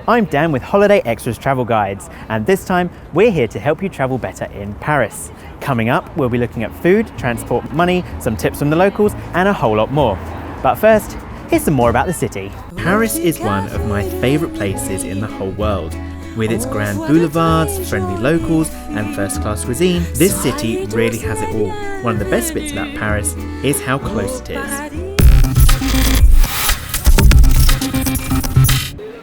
I'm Dan with Holiday Extras Travel Guides, and this time we're here to help you travel better in Paris. Coming up, we'll be looking at food, transport, money, some tips from the locals, and a whole lot more. But first, here's some more about the city. Paris is one of my favourite places in the whole world. With its grand boulevards, friendly locals, and first-class cuisine, this city really has it all. One of the best bits about Paris is how close it is.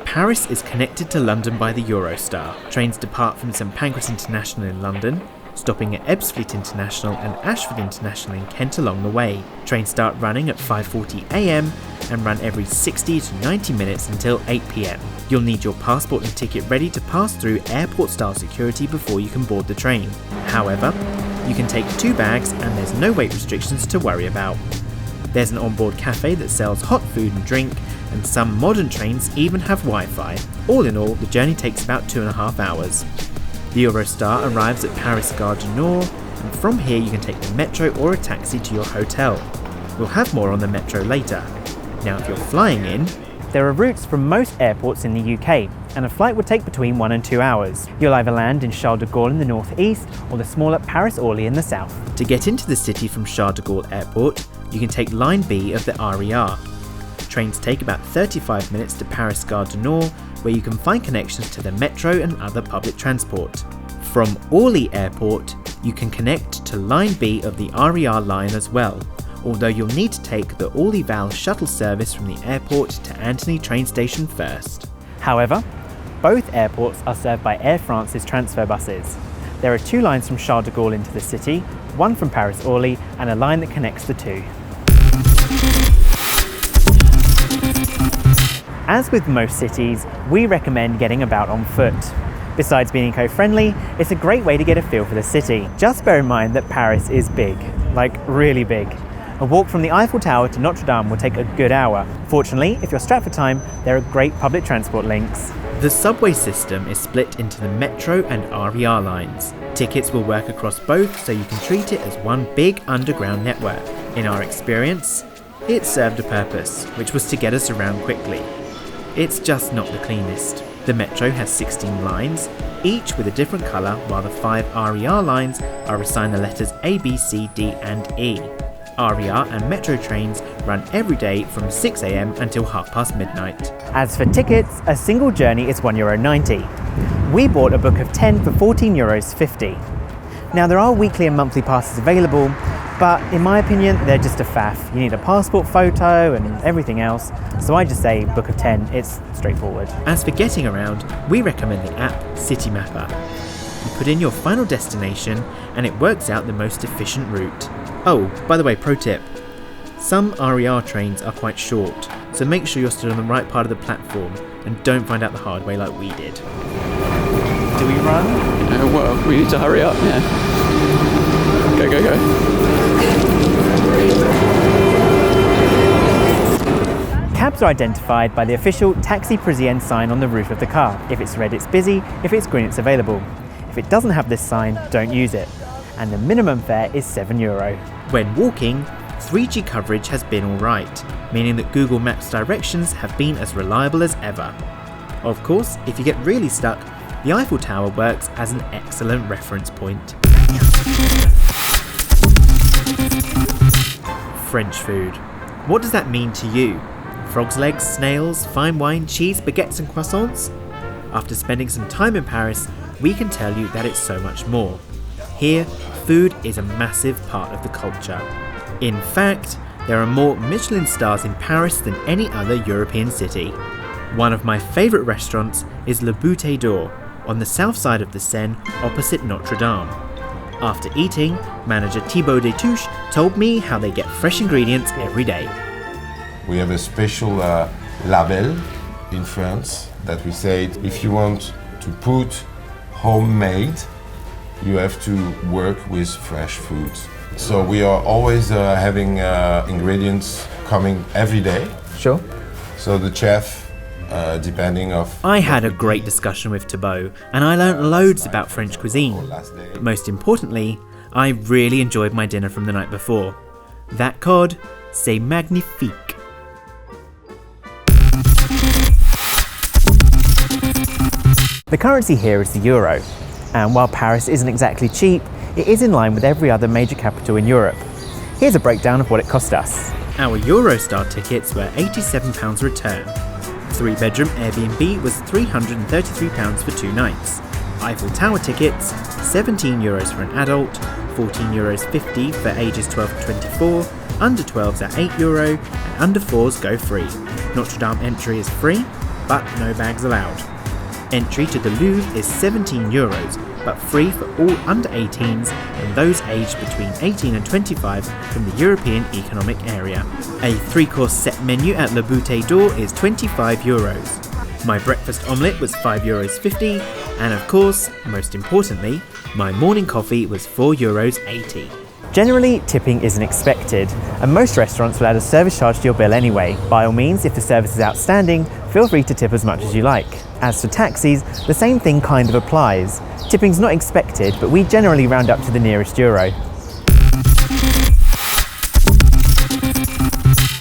Paris is connected to London by the Eurostar. Trains depart from St Pancras International in London, stopping at Ebbsfleet International and Ashford International in Kent along the way. Trains start running at 5:40 AM and run every 60 to 90 minutes until 8 PM. You'll need your passport and ticket ready to pass through airport-style security before you can board the train. However, you can take 2 bags and there's no weight restrictions to worry about. There's an onboard cafe that sells hot food and drink, and some modern trains even have Wi-Fi. All in all, the journey takes about 2.5 hours. The Eurostar arrives at Paris Gare du Nord, and from here you can take the metro or a taxi to your hotel. We'll have more on the metro later. Now if you're flying in, there are routes from most airports in the UK, and a flight would take between 1 and 2 hours. You'll either land in Charles de Gaulle in the northeast or the smaller Paris-Orly in the south. To get into the city from Charles de Gaulle Airport, you can take Line B of the RER. Trains take about 35 minutes to Paris Gare du Nord, where you can find connections to the metro and other public transport. From Orly Airport, you can connect to Line B of the RER line as well, although you'll need to take the Orly-Val shuttle service from the airport to Antony train station first. However, both airports are served by Air France's transfer buses. There are 2 lines from Charles de Gaulle into the city, one from Paris-Orly, and a line that connects the two. As with most cities, we recommend getting about on foot. Besides being eco-friendly, it's a great way to get a feel for the city. Just bear in mind that Paris is big, like really big. A walk from the Eiffel Tower to Notre Dame will take a good hour. Fortunately, if you're strapped for time, there are great public transport links. The subway system is split into the metro and RER lines. Tickets will work across both, so you can treat it as one big underground network. In our experience, it served a purpose, which was to get us around quickly. It's just not the cleanest. The metro has 16 lines, each with a different colour, while the 5 RER lines are assigned the letters A, B, C, D and E. RER and metro trains run every day from 6 AM until midnight. As for tickets, a single journey is €1.90. We bought a book of 10 for €14.50. Now there are weekly and monthly passes available, but in my opinion, they're just a faff. You need a passport photo and everything else, so I just say book of 10, it's straightforward. As for getting around, we recommend the app City Mapper. You put in your final destination and it works out the most efficient route. Oh, by the way, pro tip. Some RER trains are quite short, so make sure you're stood on the right part of the platform and don't find out the hard way like we did. Do we run? Well, we need to hurry up, yeah. Go, go, go. Cabs are identified by the official Taxi Parisian sign on the roof of the car. If it's red, it's busy. If it's green, it's available. If it doesn't have this sign, don't use it. And the minimum fare is €7. When walking, 3G coverage has been alright, meaning that Google Maps directions have been as reliable as ever. Of course, if you get really stuck, the Eiffel Tower works as an excellent reference point. French food. What does that mean to you? Frog's legs, snails, fine wine, cheese, baguettes and croissants? After spending some time in Paris, we can tell you that it's so much more. Here, food is a massive part of the culture. In fact, there are more Michelin stars in Paris than any other European city. One of my favourite restaurants is Le Bouteille d'Or, on the south side of the Seine, opposite Notre Dame. After eating, manager Thibaut Détouche told me how they get fresh ingredients every day. We have a special label in France that we say if you want to put homemade, you have to work with fresh foods. So we are always having ingredients coming every day. Sure. So the chef, depending of... I had a great discussion with Thibaut, and I learnt loads about French cuisine. But most importantly, I really enjoyed my dinner from the night before. That cod, c'est magnifique. The currency here is the euro, and while Paris isn't exactly cheap, it is in line with every other major capital in Europe. Here's a breakdown of what it cost us. Our Eurostar tickets were £87 return. 3-bedroom Airbnb was £333 for 2 nights. Eiffel Tower tickets, €17 for an adult, €14.50 for ages 12 to 24, under 12s at €8 and under 4s go free. Notre Dame entry is free, but no bags allowed. Entry to the Louvre is €17, but free for all under 18s and those aged between 18 and 25 from the European Economic Area. A 3-course set menu at Le Bouteille d'Or is €25. My breakfast omelette was €5.50, and of course, most importantly, my morning coffee was €4.80. Generally, tipping isn't expected, and most restaurants will add a service charge to your bill anyway. By all means, if the service is outstanding, feel free to tip as much as you like. As for taxis, the same thing kind of applies. Tipping's not expected, but we generally round up to the nearest euro.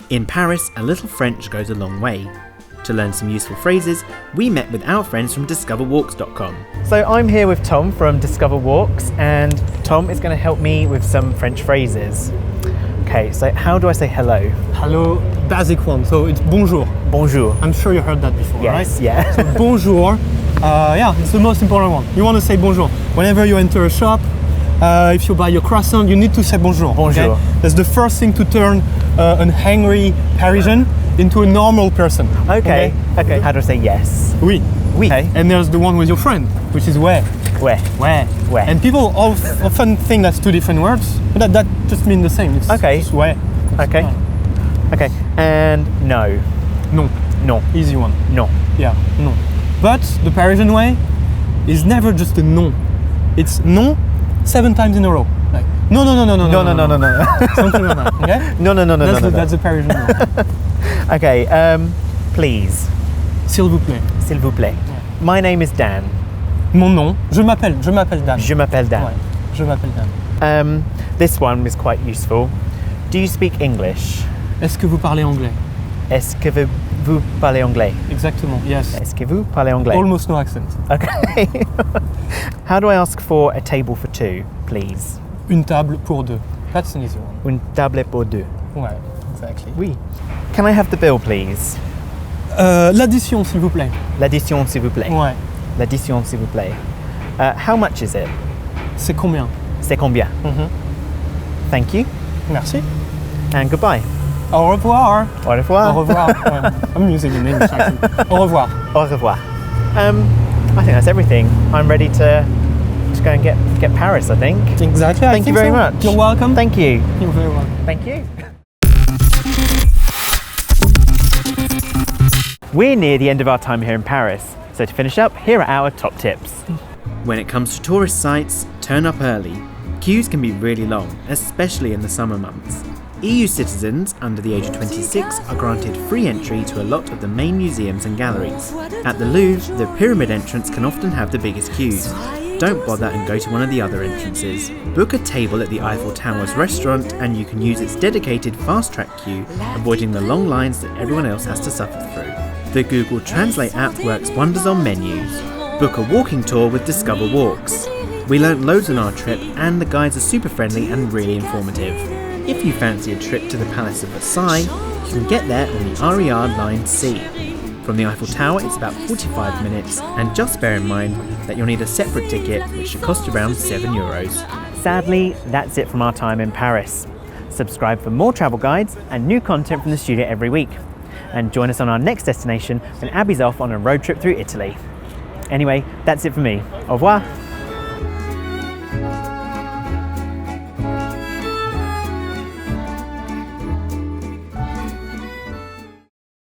In Paris, a little French goes a long way. To learn some useful phrases, we met with our friends from discoverwalks.com. So I'm here with Tom from Discover Walks, and Tom is going to help me with some French phrases. Okay, so how do I say hello? Hello, basic one. So it's bonjour. Bonjour. I'm sure you heard that before, Yes, right? yeah. So bonjour. Yeah, it's the most important one. You want to say bonjour. Whenever you enter a shop, if you buy your croissant, you need to say bonjour. Bonjour. Okay? That's the first thing to turn an angry Parisian into a normal person. Okay. How do I say yes? Oui. Oui. Okay. And there's the one with your friend, which is ouais. Ouais. Ouais. Ouais. And people often think that's 2 different words, but that just means the same. It's Okay. just ouais. Okay. Okay. And no. Non. Non. Easy one. Non. Yeah, non. But the Parisian way is never just a non. It's non 7 times in a row. Like no. No. Something like that. Okay? No. That's the Parisian way. Okay. Please. S'il vous plaît. S'il vous plaît. My name is Dan. Mon nom. Je m'appelle Dan. Je m'appelle Dan. Ouais, je m'appelle Dan. This one is quite useful. Do you speak English? Est-ce que vous parlez anglais? Est-ce que vous parlez anglais? Exactement. Yes. Est-ce que vous parlez anglais? Almost no accent. Okay. How do I ask for a table for 2, please? Une table pour 2. That's an easy one. Une table pour 2. Ouais, exactly. Oui. Can I have the bill, please? L'addition, s'il vous plaît. L'addition, s'il vous plaît. Ouais. L'addition, s'il vous plaît. How much is it? C'est combien? C'est combien? Thank you. Merci. And goodbye. Au revoir. Au revoir. Au revoir. Ouais. I'm using an English accent. Au revoir. Au revoir. I think that's everything. I'm ready to go and get Paris, I think. Exactly. Thank you very much. You're welcome. Thank you. You're very welcome. Thank you. We're near the end of our time here in Paris, so to finish up, here are our top tips. When it comes to tourist sites, turn up early. Queues can be really long, especially in the summer months. EU citizens under the age of 26 are granted free entry to a lot of the main museums and galleries. At the Louvre, the pyramid entrance can often have the biggest queues. Don't bother and go to one of the other entrances. Book a table at the Eiffel Tower's restaurant and you can use its dedicated fast-track queue, avoiding the long lines that everyone else has to suffer through. The Google Translate app works wonders on menus. Book a walking tour with Discover Walks. We learnt loads on our trip and the guides are super friendly and really informative. If you fancy a trip to the Palace of Versailles, you can get there on the RER Line C. From the Eiffel Tower it's about 45 minutes, and just bear in mind that you'll need a separate ticket which should cost around €7. Sadly, that's it from our time in Paris. Subscribe for more travel guides and new content from the studio every week. And join us on our next destination when Abby's off on a road trip through Italy. Anyway, that's it for me. Au revoir!